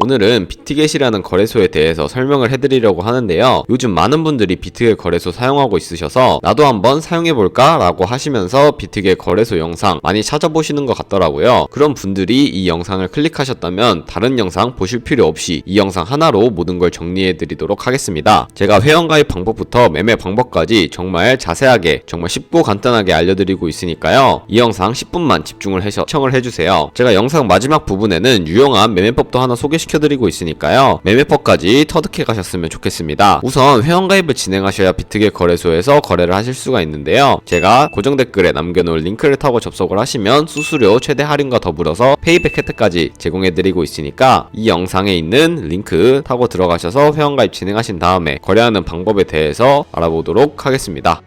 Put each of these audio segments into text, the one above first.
오늘은 비트겟이라는 거래소에 대해서 설명을 해드리려고 하는데요. 요즘 많은 분들이 비트겟 거래소 사용하고 있으셔서 나도 한번 사용해볼까? 라고 하시면서 비트겟 거래소 영상 많이 찾아보시는 것 같더라고요. 그런 분들이 이 영상을 클릭하셨다면 다른 영상 보실 필요 없이 이 영상 하나로 모든 걸 정리해드리도록 하겠습니다. 제가 회원가입 방법부터 매매 방법까지 정말 자세하게 정말 쉽고 간단하게 알려드리고 있으니까요. 이 영상 10분만 집중을 해서 시청을 해주세요. 제가 영상 마지막 부분에는 유용한 매매법도 하나 소개시켜드리고 있으니까요. 매매법까지 터득해 가셨으면 좋겠습니다. 우선 회원가입을 진행하셔야 비트겟 거래소에서 거래를 하실 수가 있는데요. 제가 고정 댓글에 남겨놓을 링크를 타고 접속을 하시면 수수료 최대 할인과 더불어서 페이백 혜택까지 제공해드리고 있으니까 이 영상에 있는 링크 타고 들어가셔서 회원가입 진행하신 다음에 거래하는 방법에 대해서 알아보도록 하겠습니다.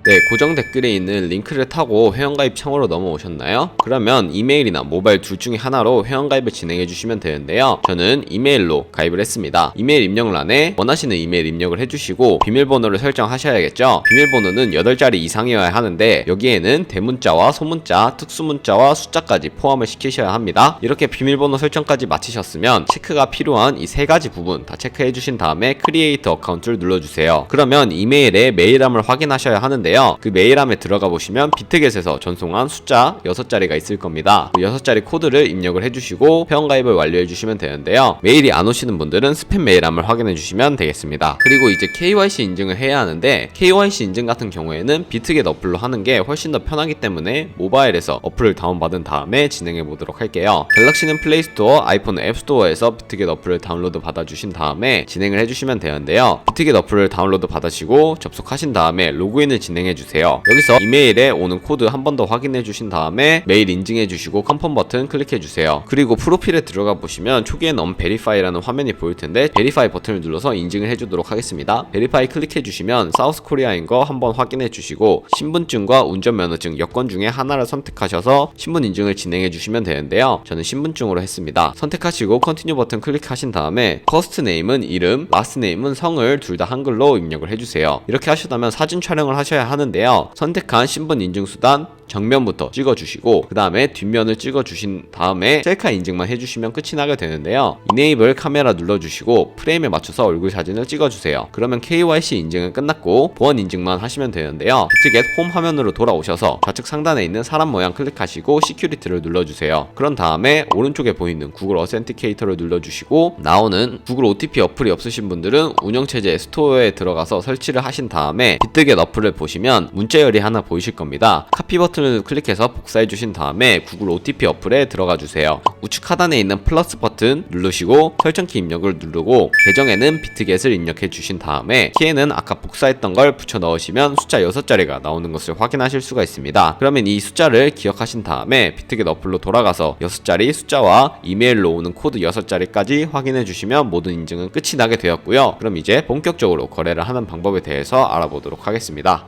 네, 고정 댓글에 있는 링크를 타고 회원가입 창으로 넘어오셨나요? 그러면 이메일이나 모바일 둘 중에 하나로 회원가입을 진행해 주시면 되는데요. 저는 이메일로 가입을 했습니다. 이메일 입력란에 원하시는 이메일 입력을 해주시고 비밀번호를 설정하셔야겠죠? 비밀번호는 8자리 이상이어야 하는데 여기에는 대문자와 소문자, 특수문자와 숫자까지 포함을 시키셔야 합니다. 이렇게 비밀번호 설정까지 마치셨으면 체크가 필요한 이 3가지 부분 다 체크해 주신 다음에 크리에이트 어카운트를 눌러주세요. 그러면 이메일에 메일함을 확인하셔야 하는데요. 그 메일함에 들어가 보시면 비트겟에서 전송한 숫자 6자리가 있을 겁니다. 그 6자리 코드를 입력을 해주시고 회원가입을 완료해 주시면 되는데요. 메일이 안 오시는 분들은 스팸 메일함을 확인해 주시면 되겠습니다. 그리고 이제 KYC 인증을 해야 하는데 KYC 인증 같은 경우에는 비트겟 어플로 하는 게 훨씬 더 편하기 때문에 모바일에서 어플을 다운받은 다음에 진행해 보도록 할게요. 갤럭시는 플레이스토어, 아이폰은 앱스토어에서 비트겟 어플을 다운로드 받아주신 다음에 진행을 해주시면 되는데요. 비트겟 어플을 다운로드 받으시고 접속하신 다음에 로그인을 진행해 주세요. 여기서 이메일에 오는 코드 한 번 더 확인해 주신 다음에 메일 인증해 주시고 컨펌 버튼 클릭해 주세요. 그리고 프로필에 들어가 보시면 초기엔 unverify라는 화면이 보일 텐데 베리파이 버튼을 눌러서 인증을 해 주도록 하겠습니다. 베리파이 클릭해 주시면 사우스 코리아인 거 한번 확인해 주시고 신분증과 운전면허증, 여권 중에 하나를 선택하셔서 신분 인증을 진행해 주시면 되는데요. 저는 신분증으로 했습니다. 선택하시고 컨티뉴 버튼 클릭하신 다음에 퍼스트 네임은 이름, 라스트 네임은 성을 둘 다 한글로 입력을 해 주세요. 이렇게 하시다면 사진 촬영을 하셔야 하는데요. 선택한 신분 인증 수단 정면부터 찍어주시고 그 다음에 뒷면을 찍어주신 다음에 셀카 인증만 해주시면 끝이 나게 되는데요. 이네이블 카메라 눌러주시고 프레임에 맞춰서 얼굴 사진을 찍어주세요. 그러면 KYC 인증은 끝났고 보안 인증만 하시면 되는데요. 비트겟 홈 화면으로 돌아오셔서 좌측 상단에 있는 사람 모양 클릭하시고 시큐리티를 눌러주세요. 그런 다음에 오른쪽에 보이는 구글 어센티케이터를 눌러주시고 나오는 구글 OTP 어플이 없으신 분들은 운영체제 스토어에 들어가서 설치를 하신 다음에 비트겟 어플을 보시면 문자열이 하나 보이실 겁니다. 카피 버튼을 클릭해서 복사해 주신 다음에 구글 OTP 어플에 들어가 주세요. 우측 하단에 있는 플러스 버튼 누르시고 설정키 입력을 누르고 계정에는 비트겟을 입력해 주신 다음에 키에는 아까 복사했던 걸 붙여 넣으시면 숫자 6자리가 나오는 것을 확인하실 수가 있습니다. 그러면 이 숫자를 기억하신 다음에 비트겟 어플로 돌아가서 6자리 숫자와 이메일로 오는 코드 6자리까지 확인해 주시면 모든 인증은 끝이 나게 되었고요. 그럼 이제 본격적으로 거래를 하는 방법에 대해서 알아보도록 하겠습니다.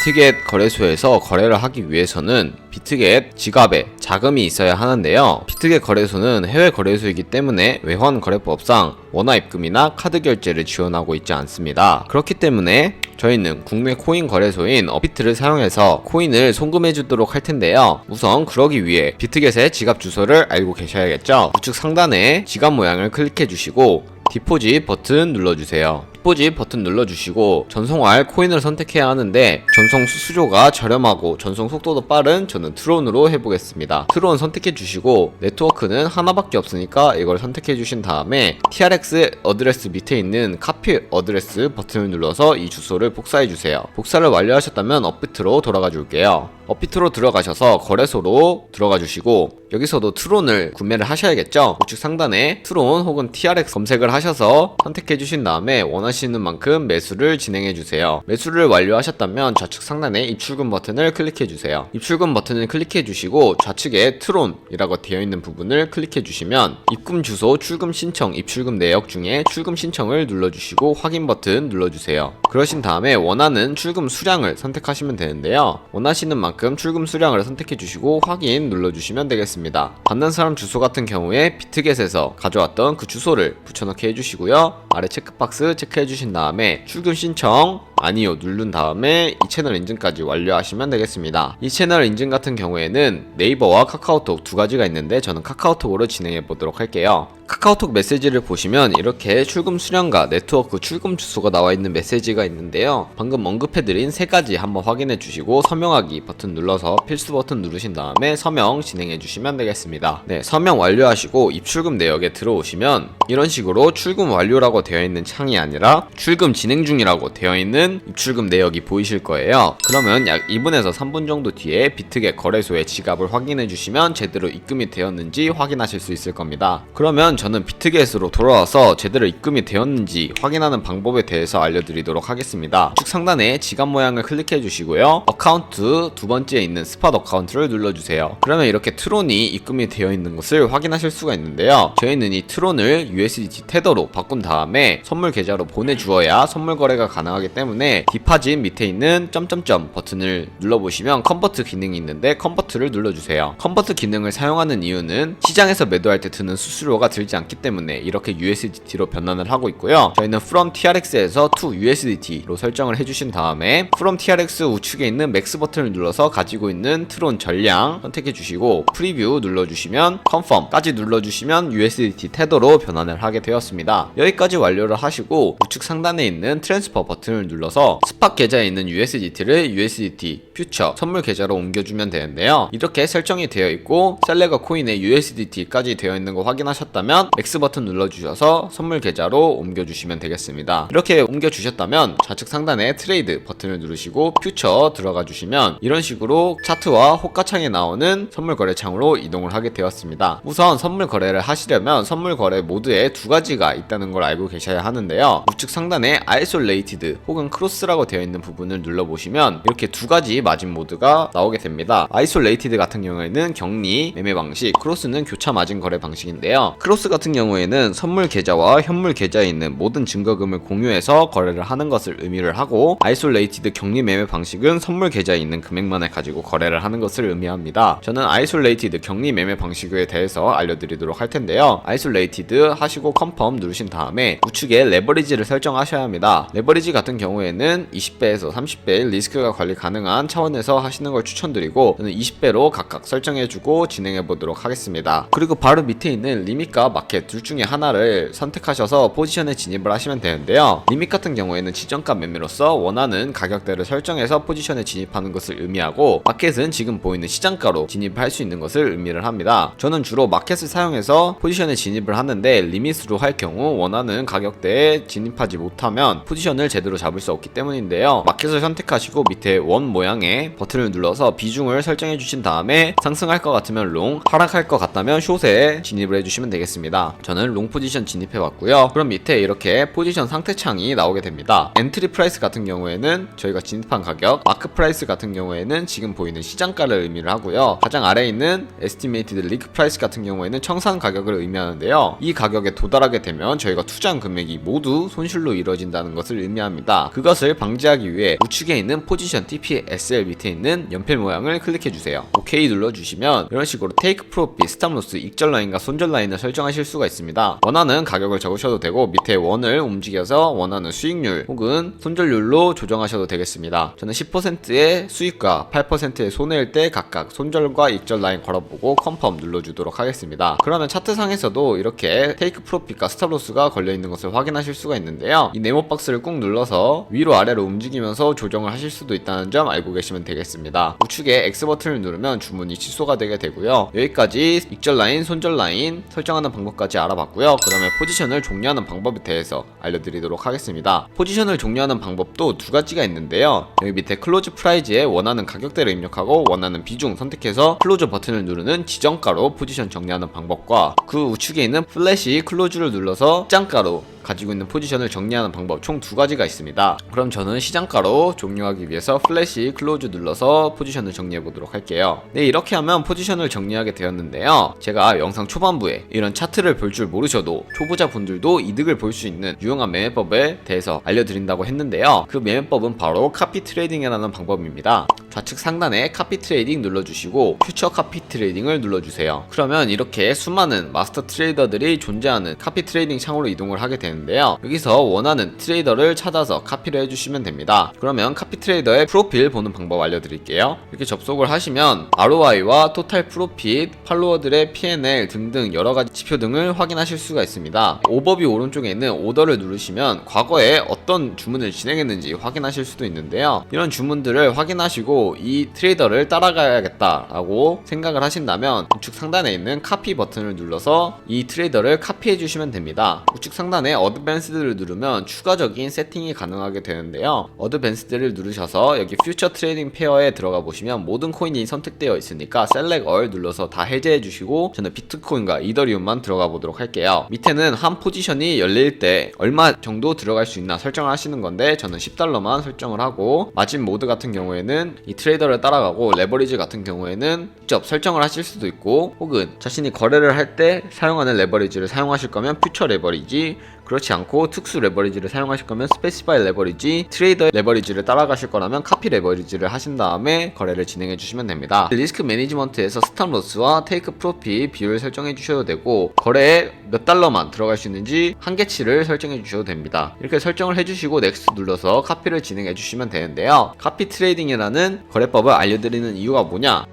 비트겟 거래소에서 거래를 하기 위해서는 비트겟 지갑에 자금이 있어야 하는데요. 비트겟 거래소는 해외 거래소이기 때문에 외환 거래법상 원화 입금이나 카드 결제를 지원하고 있지 않습니다. 그렇기 때문에 저희는 국내 코인 거래소인 업비트를 사용해서 코인을 송금해 주도록 할 텐데요. 우선 그러기 위해 비트겟의 지갑 주소를 알고 계셔야겠죠. 우측 상단에 지갑 모양을 클릭해 주시고 디포짓 버튼 눌러주세요. 디포짓 버튼 눌러주시고 전송할 코인을 선택해야 하는데 전송 수수료가 저렴하고 전송 속도도 빠른 저는 트론으로 해보겠습니다. 트론 선택해 주시고 네트워크는 하나밖에 없으니까 이걸 선택해 주신 다음에 TRX 어드레스 밑에 있는 카피 어드레스 버튼을 눌러서 이 주소를 복사해 주세요. 복사를 완료하셨다면 업비트로 돌아가 줄게요. 업비트로 들어가셔서 거래소로 들어가 주시고 여기서도 트론을 구매를 하셔야겠죠. 우측 상단에 트론 혹은 TRX 검색을 하셔서 선택해 주신 다음에 원하시는 만큼 매수를 진행해 주세요. 매수를 완료하셨다면 좌측 상단에 입출금 버튼을 클릭해 주세요. 입출금 버튼을 클릭해 주시고 좌측에 트론이라고 되어 있는 부분을 클릭해 주시면 입금 주소, 출금 신청, 입출금 내역 중에 출금 신청을 눌러주시고 확인 버튼 눌러주세요. 그러신 다음에 원하는 출금 수량을 선택하시면 되는데요. 원하시는 만큼 출금 수량을 선택해 주시고 확인 눌러주시면 되겠습니다. 받는 사람 주소 같은 경우에 비트겟에서 가져왔던 그 주소를 붙여넣기 해주시고요. 아래 체크박스 체크해 주신 다음에 출금 신청 아니요 누른 다음에 이 채널 인증까지 완료하시면 되겠습니다. 이 채널 인증 같은 경우에는 네이버와 카카오톡 두 가지가 있는데 저는 카카오톡으로 진행해 보도록 할게요. 카카오톡 메시지를 보시면 이렇게 출금 수량과 네트워크 출금 주소가 나와 있는 메시지가 있는데요. 방금 언급해드린 세 가지 한번 확인해 주시고 서명하기 버튼 눌러서 필수 버튼 누르신 다음에 서명 진행해 주시면 되겠습니다. 네, 서명 완료하시고 입출금 내역에 들어오시면 이런 식으로 출금 완료라고 되어 있는 창이 아니라 출금 진행 중이라고 되어 있는 입출금 내역이 보이실 거예요. 그러면 약 2분에서 3분 정도 뒤에 비트겟 거래소의 지갑을 확인해 주시면 제대로 입금이 되었는지 확인하실 수 있을 겁니다. 그러면 저는 비트겟으로 돌아와서 제대로 입금이 되었는지 확인하는 방법에 대해서 알려드리도록 하겠습니다. 우측 상단에 지갑 모양을 클릭해 주시고요. 어카운트 두 번째에 있는 스팟 어카운트를 눌러주세요. 그러면 이렇게 트론이 입금이 되어 있는 것을 확인하실 수가 있는데요. 저희는 이 트론을 USDT 테더로 바꾼 다음에 선물 계좌로 보내주어야 선물 거래가 가능하기 때문에 디파짓 밑에 있는 점점점 버튼을 눌러보시면 컨버트 기능이 있는데 컨버트를 눌러주세요. 컨버트 기능을 사용하는 이유는 시장에서 매도할 때 드는 수수료가 들지 않기 때문에 이렇게 USDT로 변환을 하고 있고요. 저희는 from TRX에서 to USDT로 설정을 해주신 다음에 from TRX 우측에 있는 맥스 버튼을 눌러서 가지고 있는 트론 전량 선택해 주시고 프리뷰 눌러주시면 confirm까지 눌러주시면 USDT 테더로 변환을 하게 되었습니다. 여기까지 완료를 하시고 우측 상단에 있는 트랜스퍼 버튼을 눌러서 스팟 계좌에 있는 USDT를 USDT 퓨처 선물 계좌로 옮겨주면 되는데요. 이렇게 설정이 되어 있고 셀레가 코인에 USDT까지 되어 있는 거 확인하셨다면 맥스 버튼 눌러주셔서 선물 계좌로 옮겨주시면 되겠습니다. 이렇게 옮겨주셨다면 좌측 상단에 트레이드 버튼을 누르시고 퓨처 들어가 주시면 이런 식으로 차트와 호가창에 나오는 선물 거래 창으로 이동을 하게 되었습니다. 우선 선물 거래를 하시려면 선물 거래 모드에 두 가지가 있다는 걸 알고 계셔야 하는데요. 우측 상단에 아이솔레이티드 혹은 크로스라고 되어 있는 부분을 눌러보시면 이렇게 두 가지 마진 모드가 나오게 됩니다. 아이솔레이티드 같은 경우에는 격리 매매 방식, 크로스는 교차 마진 거래 방식인데요. 크로스 같은 경우에는 선물 계좌와 현물 계좌에 있는 모든 증거금을 공유해서 거래를 하는 것을 의미를 하고 아이솔레이티드 격리 매매 방식은 선물 계좌에 있는 금액만을 가지고 거래를 하는 것을 의미합니다. 저는 아이솔레이티드 격리 매매 방식에 대해서 알려드리도록 할 텐데요. 아이솔레이티드 하시고 컨펌 누르신 다음에 우측에 레버리지를 설정하셔야 합니다. 레버리지 같은 경우에는 20배에서 30배 리스크가 관리 가능한 차원에서 하시는 걸 추천드리고 저는 20배로 각각 설정해주고 진행해 보도록 하겠습니다. 그리고 바로 밑에 있는 리밋과 마켓 둘 중에 하나를 선택하셔서 포지션에 진입을 하시면 되는데요. 리밋 같은 경우에는 지정가 매매로서 원하는 가격대를 설정해서 포지션에 진입하는 것을 의미하고 마켓은 지금 보이는 시장가로 진입할 수 있는 것을 의미를 합니다. 저는 주로 마켓을 사용해서 포지션에 진입을 하는데 리밋으로 할 경우 원하는 가격대에 진입하지 못하면 포지션을 제대로 잡을 수 없기 때문인데요. 마켓을 선택하시고 밑에 원 모양의 버튼을 눌러서 비중을 설정해 주신 다음에 상승할 것 같으면 롱, 하락할 것 같다면 숏에 진입을 해주시면 되겠습니다. 저는 롱 포지션 진입해 봤고요. 그럼 밑에 이렇게 포지션 상태 창이 나오게 됩니다. 엔트리 프라이스 같은 경우에는 저희가 진입한 가격, 마크 프라이스 같은 경우에는 지금 보이는 시장가를 의미를 하고요. 가장 아래에 있는 에스티메이티드 리크 프라이스 같은 경우에는 청산 가격을 의미하는데요. 이 가격에 도달하게 되면 저희가 투자한 금액이 모두 손실로 이루어진다는 것을 의미합니다. 그것을 방지하기 위해 우측에 있는 포지션 TPSL 밑에 있는 연필 모양을 클릭해 주세요. OK 눌러주시면 이런 식으로 테이크 프로핏, 스탑로스, 익절 라인과 손절 라인을 설정하실 수가 있습니다. 원하는 가격을 적으셔도 되고 밑에 원을 움직여서 원하는 수익률 혹은 손절률로 조정하셔도 되겠습니다. 저는 10%의 수익과 8%의 손해일 때 각각 손절과 익절 라인 걸어보고 컨펌 눌러주도록 하겠습니다. 그러면 차트상에서도 이렇게 테이크 프로핏과 스탑로스가 걸려있는 것을 확인하실 수가 있는데요. 이 네모 박스를 꾹 눌러서 위로 아래로 움직이면서 조정을 하실 수도 있다는 점 알고 계시면 되겠습니다. 우측에 X 버튼을 누르면 주문이 취소가 되게 되고요. 여기까지 익절 라인, 손절 라인 설정하는 방법까지 알아봤고요. 그러면 포지션을 종료하는 방법에 대해서 알려드리도록 하겠습니다. 포지션을 종료하는 방법도 두 가지가 있는데요. 여기 밑에 클로즈 프라이즈에 원하는 가격대를 입력하고 원하는 비중 선택해서 클로즈 버튼을 누르는 지정가로 포지션 정리하는 방법과 그 우측에 있는 플래시 클로즈를 눌러서 시장가로 가지고 있는 포지션을 정리하는 방법 총 두 가지가 있습니다. 그럼 저는 시장가로 종료하기 위해서 플래시 클로즈 눌러서 포지션을 정리해 보도록 할게요. 네, 이렇게 하면 포지션을 정리하게 되었는데요. 제가 영상 초반부에 이런 차트를 볼 줄 모르셔도 초보자 분들도 이득을 볼 수 있는 유용한 매매법에 대해서 알려드린다고 했는데요. 그 매매법은 바로 카피 트레이딩이라는 방법입니다. 좌측 상단에 카피 트레이딩 눌러주시고 퓨처 카피 트레이딩을 눌러주세요. 그러면 이렇게 수많은 마스터 트레이더들이 존재하는 카피 트레이딩 창으로 이동을 하게 되는데 되는데요. 여기서 원하는 트레이더를 찾아서 카피를 해주시면 됩니다. 그러면 카피 트레이더의 프로필 보는 방법 알려드릴게요. 이렇게 접속을 하시면 ROI와 토탈 프로핏, 팔로워들의 P&L 등등 여러가지 지표 등을 확인하실 수가 있습니다. 오버뷰 오른쪽에 있는 오더를 누르시면 과거에 어떤 주문을 진행했는지 확인하실 수도 있는데요. 이런 주문들을 확인하시고 이 트레이더를 따라가야겠다라고 생각을 하신다면 우측 상단에 있는 카피 버튼을 눌러서 이 트레이더를 카피해 주시면 됩니다. 우측 상단에 어드밴스드를 누르면 추가적인 세팅이 가능하게 되는데요. 어드밴스드를 누르셔서 여기 퓨처 트레이딩 페어에 들어가 보시면 모든 코인이 선택되어 있으니까 셀렉 얼 눌러서 다 해제해 주시고 저는 비트코인과 이더리움만 들어가 보도록 할게요. 밑에는 한 포지션이 열릴 때 얼마 정도 들어갈 수 있나 설정을 하시는 건데 저는 $10만 설정을 하고 마진 모드 같은 경우에는 이 트레이더를 따라가고 레버리지 같은 경우에는 직접 설정을 하실 수도 있고 혹은 자신이 거래를 할 때 사용하는 레버리지를 사용하실 거면 퓨처 레버리지, 그렇지 않고 특수 레버리지를 사용하실 거면 스페시파이 레버리지, 트레이더 레버리지를 따라가실 거라면 카피 레버리지를 하신 다음에 거래를 진행해 주시면 됩니다. 리스크 매니지먼트에서 스탑 로스와 테이크 프로핏 비율을 설정해 주셔도 되고 거래에 몇 달러만 들어갈 수 있는지 한계치를 설정해 주셔도 됩니다. 이렇게 설정을 해주시고 넥스트 눌러서 카피를 진행해 주시면 되는데요. 카피 트레이딩이라는 거래법을 알려드리는 이유가 뭐냐?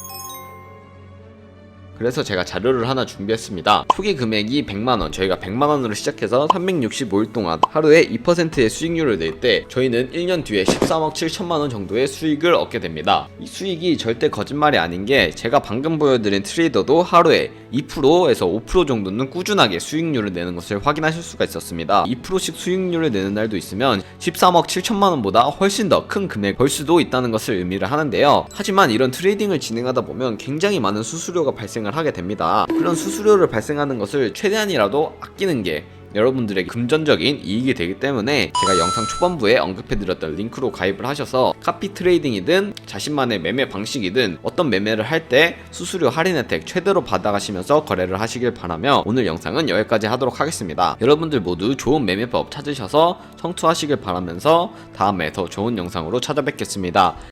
그래서 제가 자료를 하나 준비했습니다. 초기 금액이 100만원, 저희가 100만원으로 시작해서 365일 동안 하루에 2%의 수익률을 낼 때 저희는 1년 뒤에 13억 7천만원 정도의 수익을 얻게 됩니다. 이 수익이 절대 거짓말이 아닌 게 제가 방금 보여드린 트레이더도 하루에 2%에서 5% 정도는 꾸준하게 수익률을 내는 것을 확인하실 수가 있었습니다. 2%씩 수익률을 내는 날도 있으면 13억 7천만원보다 훨씬 더 큰 금액 벌 수도 있다는 것을 의미를 하는데요. 하지만 이런 트레이딩을 진행하다 보면 굉장히 많은 수수료가 발생을 하게 됩니다. 그런 수수료를 발생하는 것을 최대한이라도 아끼는 게 여러분들에게 금전적인 이익이 되기 때문에 제가 영상 초반부에 언급해드렸던 링크로 가입을 하셔서 카피 트레이딩이든 자신만의 매매 방식이든 어떤 매매를 할 때 수수료 할인 혜택 최대로 받아가시면서 거래를 하시길 바라며 오늘 영상은 여기까지 하도록 하겠습니다. 여러분들 모두 좋은 매매법 찾으셔서 성투하시길 바라면서 다음에 더 좋은 영상으로 찾아뵙겠습니다.